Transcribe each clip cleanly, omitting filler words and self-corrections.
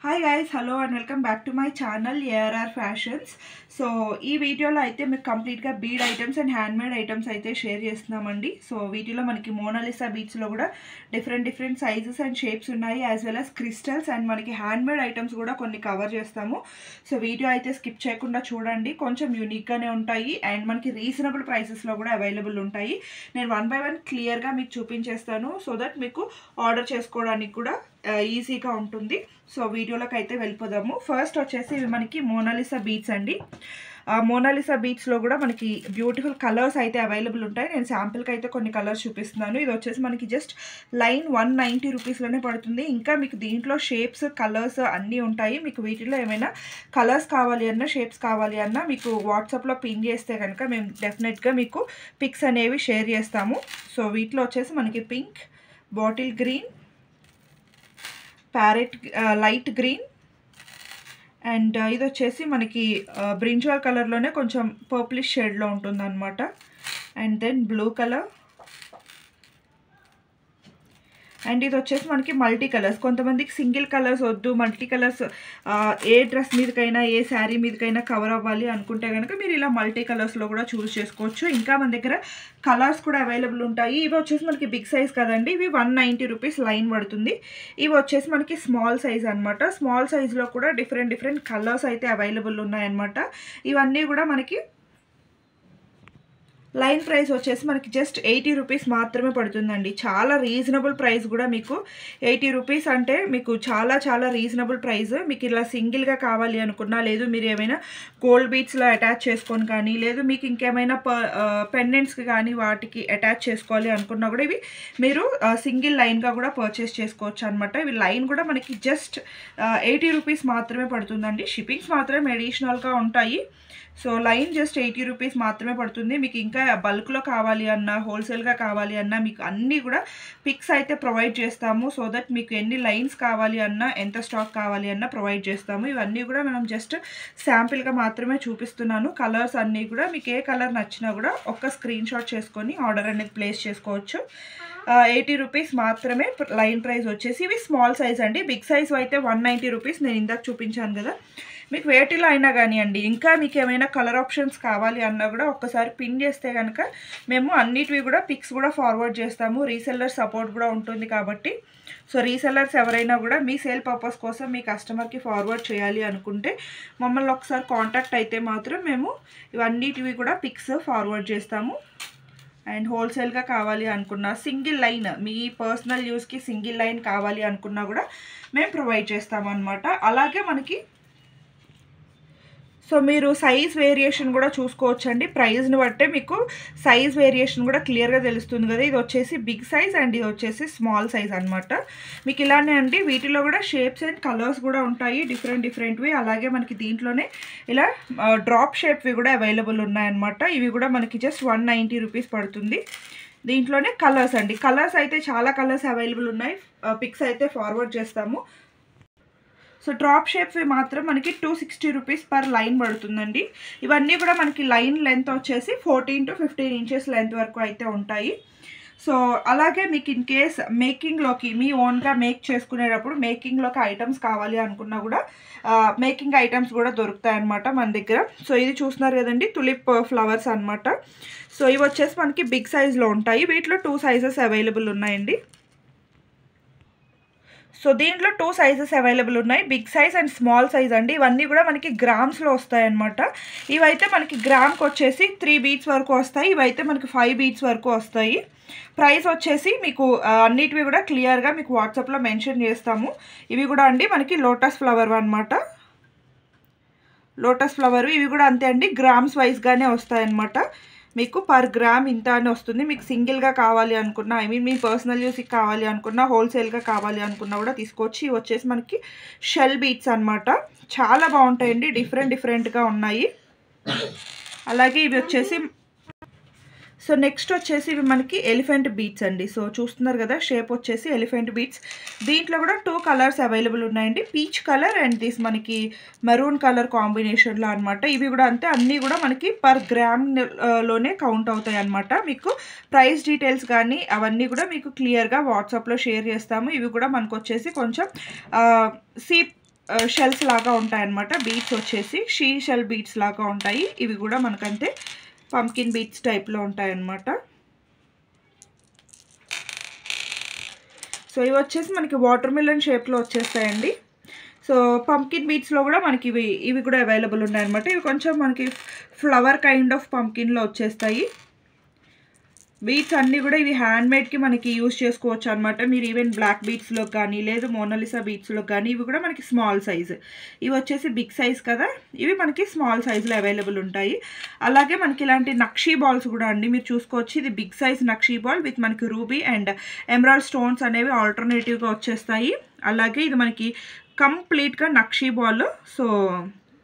Hi guys, hello and welcome back to my channel ARR fashions. So ఈ వీడియోలో అయితే మీకు కంప్లీట్గా bead items and handmade items అయితే షేర్ చేస్తున్నామండి. సో వీటిలో మనకి మోనాలిసా బీడ్స్లో కూడా డిఫరెంట్ సైజెస్ అండ్ షేప్స్ ఉన్నాయి, as well as crystals and మనకి హ్యాండ్మేడ్ ఐటమ్స్ కూడా కొన్ని కవర్ చేస్తాము. సో వీడియో అయితే స్కిప్ చేయకుండా చూడండి, కొంచెం యూనిక్గానే ఉంటాయి అండ్ మనకి రీజనబుల్ ప్రైసెస్లో కూడా అవైలబుల్ ఉంటాయి. నేను 1 by 1 క్లియర్గా మీకు చూపించేస్తాను, సో దట్ మీకు ఆర్డర్ చేసుకోవడానికి కూడా ఈజీగా ఉంటుంది. సో వీడియోలోకి అయితే వెళ్ళిపోదాము. ఫస్ట్ వచ్చేసి ఇవి మనకి మోనాలిసా బీడ్స్ అండి. మోనాలిసా బీడ్స్లో కూడా మనకి బ్యూటిఫుల్ కలర్స్ అయితే అవైలబుల్ ఉంటాయి. నేను శాంపిల్కి అయితే కొన్ని కలర్స్ చూపిస్తున్నాను. ఇది వచ్చేసి మనకి జస్ట్ లైన్ 190 రూపీస్లోనే పడుతుంది. ఇంకా మీకు దీంట్లో షేప్స్, కలర్స్ అన్నీ ఉంటాయి. మీకు వీటిలో ఏమైనా కలర్స్ కావాలి అన్నా, షేప్స్ కావాలి అన్నా మీకు వాట్సాప్లో పిన్ చేస్తే కనుక మేము డెఫినెట్గా మీకు పిక్స్ అనేవి షేర్ చేస్తాము. సో వీటిలో వచ్చేసి మనకి pink, bottle green, parrot light green and ఇది వచ్చేసి మనకి బ్రింజాల్ కలర్లోనే కొంచెం పర్ప్లిష్ షేడ్లో ఉంటుంది అనమాట. And then blue colour and ఇది వచ్చేసి మనకి మల్టీ కలర్స్. కొంతమందికి సింగిల్ కలర్స్ వద్దు, మల్టీ కలర్స్ ఏ డ్రెస్ మీదకైనా ఏ శారీ మీదకైనా కవర్ అవ్వాలి అనుకుంటే కనుక మీరు ఇలా మల్టీ కలర్స్లో కూడా చూస్ చేసుకోవచ్చు. ఇంకా మన దగ్గర కలర్స్ కూడా అవైలబుల్ ఉంటాయి. ఇవి వచ్చేసి మనకి బిగ్ సైజ్ కదండి, ఇవి 190 రూపీస్ లైన్ పడుతుంది. ఇవి వచ్చేసి మనకి స్మాల్ సైజ్ అనమాట. స్మాల్ సైజ్లో కూడా డిఫరెంట్ కలర్స్ అయితే అవైలబుల్ ఉన్నాయన్నమాట. ఇవన్నీ కూడా మనకి లైన్ ప్రైస్ వచ్చేసి మనకి జస్ట్ 80 రూపీస్ మాత్రమే పడుతుందండి. చాలా రీజనబుల్ ప్రైస్ కూడా మీకు 80 రూపీస్ అంటే మీకు చాలా రీజనబుల్ ప్రైస్. మీకు ఇలా సింగిల్గా కావాలి అనుకున్నా, లేదు మీరు ఏమైనా గోల్డ్ బీడ్స్లో అటాచ్ చేసుకొని కానీ, లేదు మీకు ఇంకేమైనా పెండెంట్స్కి కానీ వాటికి అటాచ్ చేసుకోవాలి అనుకున్నా కూడా ఇవి మీరు సింగిల్ లైన్గా కూడా పర్చేస్ చేసుకోవచ్చు అనమాట. ఇవి లైన్ కూడా మనకి జస్ట్ 80 రూపీస్ మాత్రమే పడుతుందండి. షిప్పింగ్స్ మాత్రమే అడిషనల్గా ఉంటాయి. సో లైన్ జస్ట్ 80 రూపీస్ మాత్రమే పడుతుంది. మీకు ఇంకా బల్క్లో కావాలి అన్నా, హోల్సేల్గా కావాలి అన్నా మీకు అన్నీ కూడా పిక్స్ అయితే ప్రొవైడ్ చేస్తాము. సో దట్ మీకు ఎన్ని లైన్స్ కావాలి అన్నా, ఎంత స్టాక్ కావాలి అన్నా ప్రొవైడ్ చేస్తాము. ఇవన్నీ కూడా మనం జస్ట్ శాంపిల్గా మాత్రమే చూపిస్తున్నాను. కలర్స్ అన్నీ కూడా మీకు ఏ కలర్ నచ్చినా కూడా ఒక్క స్క్రీన్ షాట్ చేసుకొని ఆర్డర్ అనేది ప్లేస్ చేసుకోవచ్చు. 80 రూపీస్ మాత్రమే లైన్ ప్రైస్ వచ్చేసి. ఇవి స్మాల్ సైజ్ అండి. బిగ్ సైజ్ అయితే 190 రూపీస్ నేను ఇందాక చూపించాను కదా. మీకు వేటిలో అయినా కానివ్వండి, ఇంకా మీకు ఏమైనా కలర్ ఆప్షన్స్ కావాలి అన్నా కూడా ఒక్కసారి పిన్ చేస్తే కనుక మేము అన్నిటివి కూడా పిక్స్ కూడా ఫార్వర్డ్ చేస్తాము. రీసెల్లర్ సపోర్ట్ కూడా ఉంటుంది కాబట్టి. సో రీసెల్లర్స్ ఎవరైనా కూడా మీ సేల్ పర్పస్ కోసం మీ కస్టమర్కి ఫార్వర్డ్ చేయాలి అనుకుంటే మమ్మల్ని ఒకసారి కాంటాక్ట్ అయితే మాత్రం మేము ఇవన్నిటివి కూడా పిక్స్ ఫార్వర్డ్ చేస్తాము. అండ్ హోల్సేల్గా కావాలి అనుకున్నా, సింగిల్ లైన్ మీ పర్సనల్ యూస్కి సింగిల్ లైన్ కావాలి అనుకున్నా కూడా మేము ప్రొవైడ్ చేస్తాము అనమాట. అలాగే మనకి సో మీరు సైజ్ వేరియేషన్ కూడా చూసుకోవచ్చండి. ప్రైస్ని బట్టే మీకు సైజ్ వేరియేషన్ కూడా క్లియర్గా తెలుస్తుంది కదా. ఇది వచ్చేసి బిగ్ సైజ్ అండ్ ఇది వచ్చేసి స్మాల్ సైజ్ అనమాట. మీకు ఇలానే అండి, వీటిలో కూడా షేప్స్ అండ్ కలర్స్ కూడా ఉంటాయి డిఫరెంట్వి. అలాగే మనకి దీంట్లోనే ఇలా డ్రాప్ షేప్వి కూడా అవైలబుల్ ఉన్నాయన్నమాట. ఇవి కూడా మనకి జస్ట్ 190 రూపీస్ పడుతుంది. దీంట్లోనే కలర్స్ అండి, కలర్స్ అయితే చాలా కలర్స్ అవైలబుల్ ఉన్నాయి. పిక్స్ అయితే ఫార్వర్డ్ చేస్తాము. సో డ్రాప్ షేప్వి మాత్రం మనకి 260 రూపీస్ పర్ లైన్ పడుతుందండి. ఇవన్నీ కూడా మనకి లైన్ లెంత్ వచ్చేసి 14 to 15 ఇంచెస్ లెంత్ వరకు అయితే ఉంటాయి. సో అలాగే మీకు ఇన్ కేస్ మేకింగ్లోకి మీ ఓన్గా మేక్ చేసుకునేటప్పుడు మేకింగ్లోకి ఐటమ్స్ కావాలి అనుకున్నా కూడా మేకింగ్ ఐటమ్స్ కూడా దొరుకుతాయి అన్నమాట మన దగ్గర. సో ఇది చూస్తున్నారు కదండి, తులిప్ ఫ్లవర్స్ అనమాట. సో ఇవి వచ్చేసి మనకి బిగ్ సైజ్లో ఉంటాయి. వీటిలో 2 సైజెస్ అవైలబుల్ ఉన్నాయండి. సో దీంట్లో 2 సైజెస్ అవైలబుల్ ఉన్నాయి, big size and small size అండి. ఇవన్నీ కూడా మనకి గ్రామ్స్లో వస్తాయన్నమాట. ఇవైతే మనకి గ్రామ్కి వచ్చేసి 3 బీట్స్ వరకు వస్తాయి. ఇవైతే మనకి 5 బీట్స్ వరకు వస్తాయి. ప్రైస్ వచ్చేసి మీకు అన్నిటివి కూడా క్లియర్గా మీకు వాట్సాప్లో మెన్షన్ చేస్తాము. ఇవి కూడా అండి మనకి లోటస్ ఫ్లవర్ అనమాట. లోటస్ ఫ్లవర్ ఇవి కూడా అంతే అండి, గ్రామ్స్ వైజ్గానే వస్తాయన్నమాట. మీకు పర్ గ్రామ్ ఇంత అని వస్తుంది. మీకు సింగిల్గా కావాలి అనుకున్నా, మీ పర్సనల్ యూస్కి కావాలి అనుకున్నా, హోల్సేల్గా కావాలి అనుకున్నా కూడా తీసుకోవచ్చు. ఇవి వచ్చేసి మనకి షెల్ బీట్స్ అనమాట. చాలా బాగుంటాయండి, డిఫరెంట్గా ఉన్నాయి. అలాగే ఇవి వచ్చేసి సో నెక్స్ట్ వచ్చేసి ఇవి మనకి ఎలిఫెంట్ బీట్స్ అండి. సో చూస్తున్నారు కదా, షేప్ వచ్చేసి ఎలిఫెంట్ బీట్స్. దీంట్లో కూడా 2 కలర్స్ అవైలబుల్ ఉన్నాయండి, పీచ్ కలర్ అండ్ దిస్ మనకి మెరూన్ కలర్ కాంబినేషన్లో అనమాట. ఇవి కూడా అంతే, అన్నీ కూడా మనకి పర్ గ్రామ్ లోనే కౌంట్ అవుతాయి అనమాట. మీకు ప్రైస్ డీటెయిల్స్ కానీ అవన్నీ కూడా మీకు క్లియర్గా వాట్సాప్లో షేర్ చేస్తాము. ఇవి కూడా మనకు వచ్చేసి కొంచెం షెల్స్ లాగా ఉంటాయన్నమాట. బీడ్స్ వచ్చేసి షీ షెల్ బీడ్స్ లాగా ఉంటాయి. ఇవి కూడా మనకంతే పంకిన్ బీడ్స్ టైప్లో ఉంటాయన్నమాట. సో ఇవి వచ్చేసి మనకి వాటర్ మిలన్ షేప్లో వచ్చేస్తాయండి. సో పంకిన్ బీడ్స్లో కూడా మనకి ఇవి కూడా అవైలబుల్ ఉన్నాయన్నమాట. ఇవి కొంచెం మనకి ఫ్లవర్ కైండ్ ఆఫ్ పంకిన్లో వచ్చేస్తాయి. బీడ్స్ అన్నీ కూడా ఇవి హ్యాండ్మేడ్కి మనకి యూజ్ చేసుకోవచ్చు అనమాట. మీరు ఈవెన్ బ్లాక్ బీడ్స్లో కానీ లేదు మోనాలిసా బీడ్స్లో కానీ ఇవి కూడా మనకి స్మాల్ సైజు. ఇవి వచ్చేసి బిగ్ సైజ్ కదా, ఇవి మనకి స్మాల్ సైజులో అవైలబుల్ ఉంటాయి. అలాగే మనకి ఇలాంటి నక్షీ బాల్స్ కూడా అండి మీరు చూసుకోవచ్చు. ఇది big size nakshi ball with మనకి రూబీ అండ్ ఎమరాల్డ్ స్టోన్స్ అనేవి ఆల్టర్నేటివ్గా వచ్చేస్తాయి. అలాగే ఇది మనకి కంప్లీట్గా nakshi ball, so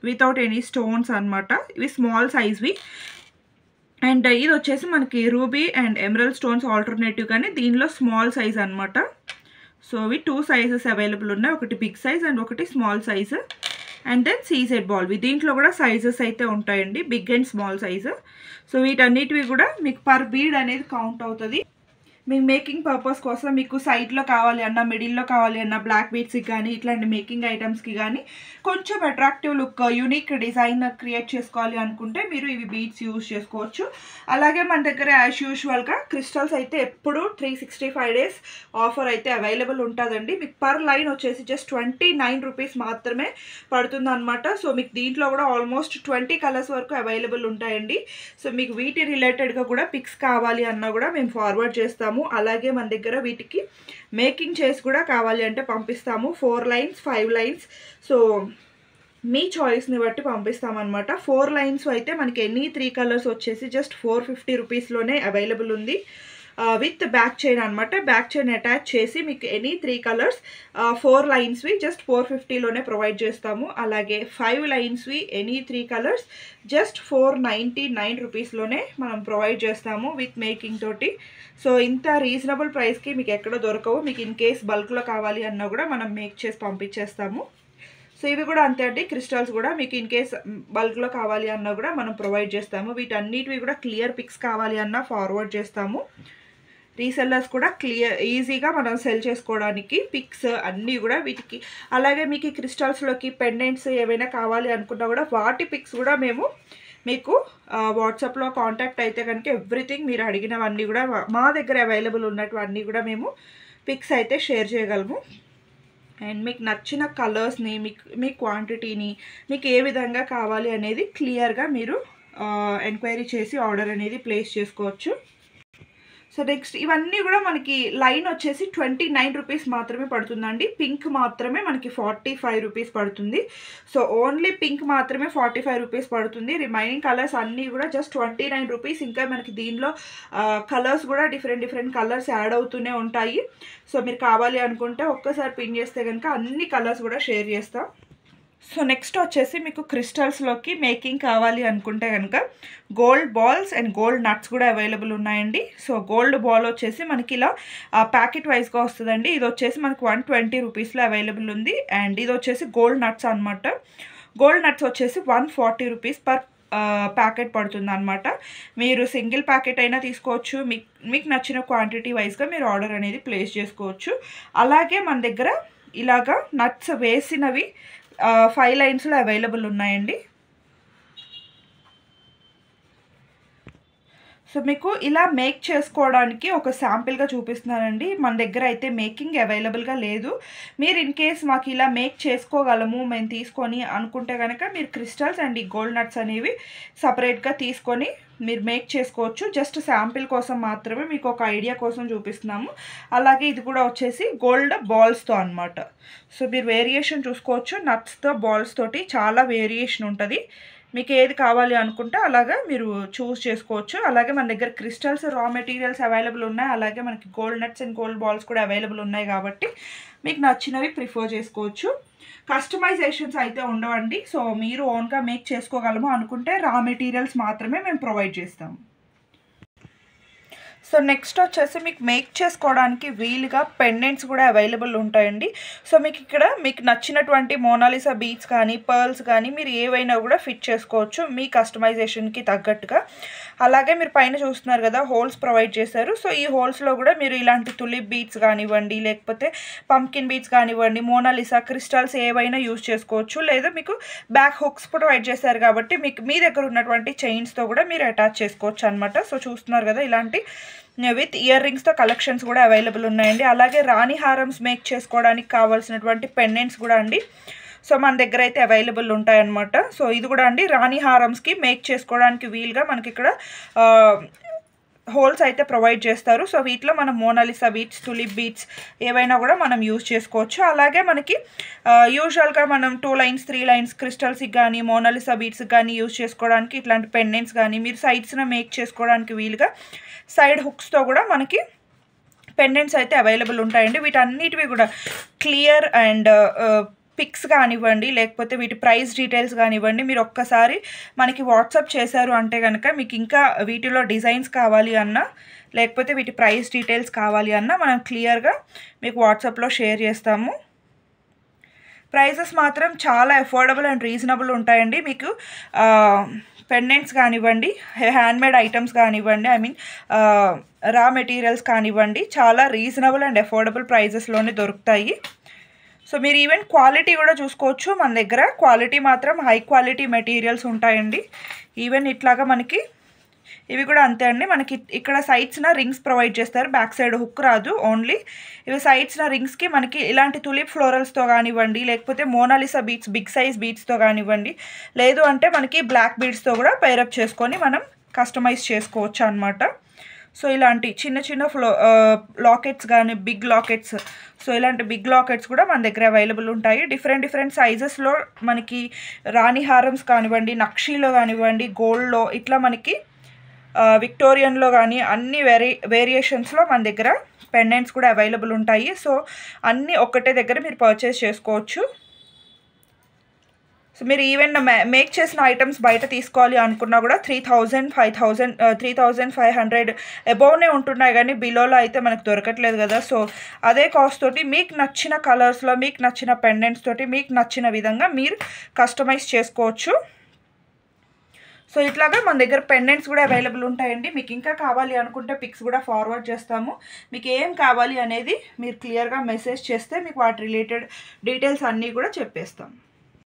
without any stones అనమాట. ఇవి స్మాల్ సైజ్వి. అండ్ ఇది వచ్చేసి మనకి ruby and emerald stones alternative కానీ దీనిలో స్మాల్ సైజ్ అనమాట. సో ఇవి 2 సైజెస్ అవైలబుల్ ఉన్నాయి, ఒకటి బిగ్ సైజ్ అండ్ ఒకటి small size. And then CZ బాల్, దీంట్లో కూడా సైజెస్ అయితే ఉంటాయండి, big and small size. So వీటన్నిటివి కూడా మీకు పర్ బీడ్ అనేది కౌంట్ అవుతుంది. మీ మేకింగ్ పర్పస్ కోసం మీకు సైడ్లో కావాలి అన్న, మిడిల్లో కావాలి అన్న, బ్లాక్ బీడ్స్కి కానీ ఇట్లాంటి మేకింగ్ ఐటమ్స్కి కానీ కొంచెం attractive look, unique design create చేసుకోవాలి అనుకుంటే మీరు ఇవి బీడ్స్ యూజ్ చేసుకోవచ్చు. అలాగే మన దగ్గర యాజ్ యూజువల్గా క్రిస్టల్స్ అయితే ఎప్పుడు 365 days ఆఫర్ అయితే అవైలబుల్ ఉంటుందండి. మీకు పర్ లైన్ వచ్చేసి జస్ట్ 29 రూపీస్ మాత్రమే పడుతుంది అనమాట. సో మీకు దీంట్లో కూడా ఆల్మోస్ట్ 20 కలర్స్ వరకు అవైలబుల్ ఉంటాయండి. సో మీకు వీటి రిలేటెడ్గా కూడా పిక్స్ కావాలి అన్నా కూడా మేము ఫార్వర్డ్ చేస్తాము. అలాగే మన దగ్గర వీటికి మేకింగ్ చేసి కూడా కావాలి అంటే పంపిస్తాము. 4 lines 5 lines, సో మీ చాయిస్ని బట్టి పంపిస్తామన్నమాట. 4 lines అయితే మనకి ఎనీ 3 కలర్స్ వచ్చేసి జస్ట్ 450 రూపీస్లోనే అవైలబుల్ ఉంది విత్ బ్యాక్ చైన్ అనమాట. బ్యాక్ చైన్ అటాచ్ చేసి మీకు ఎనీ 3 కలర్స్ 4 linesవి జస్ట్ 450లోనే ప్రొవైడ్ చేస్తాము. అలాగే 5 linesవి ఎనీ 3 కలర్స్ జస్ట్ 499 రూపీస్లోనే మనం ప్రొవైడ్ చేస్తాము విత్ మేకింగ్ తోటి. సో ఇంత రీజనబుల్ ప్రైస్కి మీకు ఎక్కడ దొరకవు. మీకు ఇన్ కేస్ బల్క్లో కావాలి అన్నా కూడా మనం మేక్ చేసి పంపించేస్తాము. సో ఇవి కూడా అంతే అండి, క్రిస్టల్స్ కూడా మీకు ఇన్ కేస్ బల్క్లో కావాలి అన్నా కూడా మనం ప్రొవైడ్ చేస్తాము. వీటన్నిటివి కూడా క్లియర్ పిక్స్ కావాలి అన్నా ఫార్వర్డ్ చేస్తాము. రీసెల్లర్స్ కూడా ఈజీగా మనం సెల్ చేసుకోవడానికి పిక్స్ అన్నీ కూడా వీటికి. అలాగే మీకు ఈ క్రిస్టల్స్లోకి పెండెంట్స్ ఏవైనా కావాలి అనుకున్నా కూడా వాటి పిక్స్ కూడా మేము మీకు వాట్సాప్లో కాంటాక్ట్ అయితే కనుక ఎవ్రీథింగ్ మీరు అడిగినవన్నీ కూడా మా దగ్గర అవైలబుల్ ఉన్నటువన్నీ కూడా మేము పిక్స్ అయితే షేర్ చేయగలము. అండ్ మీకు నచ్చిన కలర్స్ని, మీ క్వాంటిటీని, మీకు ఏ విధంగా కావాలి అనేది క్లియర్గా మీరు ఎంక్వైరీ చేసి ఆర్డర్ అనేది ప్లేస్ చేసుకోవచ్చు. సో నెక్స్ట్ ఇవన్నీ కూడా మనకి లైన్ వచ్చేసి 29 రూపీస్ మాత్రమే పడుతుందండి. పింక్ మాత్రమే మనకి 45 రూపీస్ పడుతుంది. సో ఓన్లీ పింక్ మాత్రమే 45 రూపీస్ పడుతుంది. రిమైనింగ్ కలర్స్ అన్నీ కూడా జస్ట్ 29 రూపీస్. ఇంకా మనకి దీనిలో కలర్స్ కూడా డిఫరెంట్ కలర్స్ యాడ్ అవుతూనే ఉంటాయి. సో మీరు కావాలి అనుకుంటే ఒక్కసారి పిన్ చేస్తే కనుక అన్ని కలర్స్ కూడా షేర్ చేస్తాం. సో నెక్స్ట్ వచ్చేసి మీకు క్రిస్టల్స్లోకి మేకింగ్ కావాలి అనుకుంటే కనుక gold balls and gold nuts కూడా అవైలబుల్ ఉన్నాయండి. సో గోల్డ్ బాల్ వచ్చేసి మనకి ఇలా ప్యాకెట్ వైజ్గా వస్తుందండి. ఇది వచ్చేసి మనకి 120 రూపీస్లో అవైలబుల్ ఉంది. అండ్ ఇది వచ్చేసి గోల్డ్ నట్స్ అనమాట. గోల్డ్ నట్స్ వచ్చేసి 140 రూపీస్ పర్ ప్యాకెట్ పడుతుంది అనమాట. మీరు సింగిల్ ప్యాకెట్ అయినా తీసుకోవచ్చు, మీకు నచ్చిన క్వాంటిటీ వైజ్గా మీరు ఆర్డర్ అనేది ప్లేస్ చేసుకోవచ్చు. అలాగే మన దగ్గర ఇలాగా నట్స్ వేసినవి 5 లైన్స్లో అవైలబుల్ ఉన్నాయండి. సో మీకు ఇలా మేక్ చేసుకోవడానికి ఒక శాంపిల్గా చూపిస్తున్నానండి. మన దగ్గర అయితే మేకింగ్ అవైలబుల్గా లేదు. మీరు ఇన్ కేస్ మాకు ఇలా మేక్ చేసుకోగలము మేము తీసుకొని అనుకుంటే కనుక మీరు క్రిస్టల్స్ అండ్ ఈ గోల్డ్ నట్స్ అనేవి సపరేట్గా తీసుకొని మీరు మేక్ చేసుకోవచ్చు. జస్ట్ శాంపిల్ కోసం మాత్రమే మీకు ఒక ఐడియా కోసం చూపిస్తున్నాము. అలాగే ఇది కూడా వచ్చేసి గోల్డ్ బాల్స్తో అనమాట. సో మీరు వేరియేషన్ చూసుకోవచ్చు. నట్స్తో బాల్స్ తోటి చాలా వేరియేషన్ ఉంటుంది. మీకు ఏది కావాలి అనుకుంటే అలాగా మీరు చూస్ చేసుకోవచ్చు. అలాగే మన దగ్గర క్రిస్టల్స్ రా మెటీరియల్స్ అవైలబుల్ ఉన్నాయి. అలాగే మనకి gold nuts and gold balls కూడా అవైలబుల్ ఉన్నాయి కాబట్టి మీకు నచ్చినవి ప్రిఫర్ చేసుకోవచ్చు. కస్టమైజేషన్స్ అయితే ఉండవండి. సో మీరు ఓన్గా మేక్ చేసుకోగలము అనుకుంటే రా మెటీరియల్స్ మాత్రమే మేము ప్రొవైడ్ చేస్తాము. సో నెక్స్ట్ వచ్చేసి మీకు మేక్ చేసుకోవడానికి వీలుగా పెండెంట్స్ కూడా అవైలబుల్ ఉంటాయండి. సో మీకు ఇక్కడ మీకు నచ్చినటువంటి మోనాలిసా బీడ్స్ కానీ పర్ల్స్ కానీ మీరు ఏవైనా కూడా ఫిట్ చేసుకోవచ్చు మీ కస్టమైజేషన్కి తగ్గట్టుగా. అలాగే మీరు పైన చూస్తున్నారు కదా హోల్స్ ప్రొవైడ్ చేశారు. సో ఈ హోల్స్లో కూడా మీరు ఇలాంటి తులిప్ బీడ్స్ కానివ్వండి, లేకపోతే పంకిన్ బీడ్స్ కానివ్వండి, మోనాలిసా క్రిస్టల్స్ ఏవైనా యూజ్ చేసుకోవచ్చు. లేదా మీకు బ్యాక్ హుక్స్ ప్రొవైడ్ చేశారు కాబట్టి మీకు మీ దగ్గర ఉన్నటువంటి చైన్స్తో కూడా మీరు అటాచ్ చేసుకోవచ్చు అనమాట. సో చూస్తున్నారు కదా ఇలాంటి విత్ ఇయర్ రింగ్స్తో కలెక్షన్స్ కూడా అవైలబుల్ ఉన్నాయండి. అలాగే రాణి హారమ్స్ మేక్ చేసుకోవడానికి కావాల్సినటువంటి పెండెంట్స్ కూడా అండి సో మన దగ్గర అయితే అవైలబుల్ ఉంటాయన్నమాట. సో ఇది కూడా అండి రాణి హారమ్స్కి మేక్ చేసుకోవడానికి వీలుగా మనకి ఇక్కడ హోల్స్ అయితే ప్రొవైడ్ చేస్తారు. సో వీటిలో మనం మోనాలిసా బీడ్స్, టులిప్ బీడ్స్ ఏవైనా కూడా మనం యూజ్ చేసుకోవచ్చు. అలాగే మనకి యూజువల్గా మనం 2 లైన్స్ 3 లైన్స్ క్రిస్టల్స్కి కానీ మోనాలిసా బీడ్స్కి కానీ యూజ్ చేసుకోవడానికి ఇట్లాంటి పెండెంట్స్ కానీ మీరు సైడ్స్న మేక్ చేసుకోవడానికి వీలుగా సైడ్ హుక్స్తో కూడా మనకి పెండెంట్స్ అయితే అవైలబుల్ ఉంటాయండి. వీటన్నిటివి కూడా క్లియర్ అండ్ పిక్స్ కానివ్వండి, లేకపోతే వీటి ప్రైస్ డీటెయిల్స్ కానివ్వండి మీరు ఒక్కసారి మనకి వాట్సాప్ చేశారు అంటే కనుక మీకు ఇంకా వీటిలో డిజైన్స్ కావాలి అన్నా, లేకపోతే వీటి ప్రైస్ డీటెయిల్స్ కావాలి అన్నా మనం క్లియర్గా మీకు వాట్సాప్లో షేర్ చేస్తాము. ప్రైజెస్ మాత్రం చాలా అఫోర్డబుల్ అండ్ రీజనబుల్ ఉంటాయండి. మీకు పెండెంట్స్ కానివ్వండి, హ్యాండ్మేడ్ ఐటమ్స్ కానివ్వండి, ఐ మీన్ రా మెటీరియల్స్ కానివ్వండి చాలా రీజనబుల్ అండ్ అఫోర్డబుల్ ప్రైజెస్లోనే దొరుకుతాయి. సో మీరు ఈవెన్ క్వాలిటీ కూడా చూసుకోవచ్చు. మన దగ్గర క్వాలిటీ మాత్రం హై క్వాలిటీ మెటీరియల్స్ ఉంటాయండి. ఈవెన్ ఇట్లాగా మనకి ఇవి కూడా అంతే అండి. మనకి ఇక్కడ సైడ్స్న రింగ్స్ ప్రొవైడ్ చేస్తారు, బ్యాక్ సైడ్ హుక్ రాదు. ఓన్లీ ఇవి సైడ్స్న రింగ్స్కి మనకి ఇలాంటి తులిప్ ఫ్లోరల్స్తో కానివ్వండి, లేకపోతే మోనాలిసా బీడ్స్ బిగ్ సైజ్ బీడ్స్తో కానివ్వండి, లేదు అంటే మనకి బ్లాక్ బీడ్స్తో కూడా పైరప్ చేసుకొని మనం కస్టమైజ్ చేసుకోవచ్చు అనమాట. సో ఇలాంటి చిన్న చిన్న లాకెట్స్ కానీ బిగ్ లాకెట్స్, సో ఇలాంటి బిగ్ లాకెట్స్ కూడా మన దగ్గర అవైలబుల్ ఉంటాయి. డిఫరెంట్ సైజెస్లో మనకి రాణి హారమ్స్ కానివ్వండి, నక్షీలో కానివ్వండి, గోల్డ్లో ఇట్లా మనకి విక్టోరియన్లో కానీ అన్ని వేరియేషన్స్లో మన దగ్గర పెండెంట్స్ కూడా అవైలబుల్ ఉంటాయి. సో అన్నీ ఒక్కటే దగ్గర మీరు పర్చేస్ చేసుకోవచ్చు. సో మీరు ఈవెన్ మేక్ చేసిన ఐటమ్స్ బయట తీసుకోవాలి అనుకున్నా కూడా 3000, 5000, 3500 అబోవ్నే ఉంటున్నాయి కానీ బిలోలో అయితే మనకు దొరకట్లేదు కదా. సో అదే కాస్ట్ తోటి మీకు నచ్చిన కలర్స్లో మీకు నచ్చిన పెండెంట్స్ తోటి మీకు నచ్చిన విధంగా మీరు కస్టమైజ్ చేసుకోవచ్చు. సో ఇట్లాగా మన దగ్గర పెండెంట్స్ కూడా అవైలబుల్ ఉంటాయండి. మీకు ఇంకా కావాలి అనుకుంటే పిక్స్ కూడా ఫార్వర్డ్ చేస్తాము. మీకు ఏం కావాలి అనేది మీరు క్లియర్గా మెసేజ్ చేస్తే మీకు వాటి రిలేటెడ్ డీటెయిల్స్ అన్నీ కూడా చెప్పేస్తాం.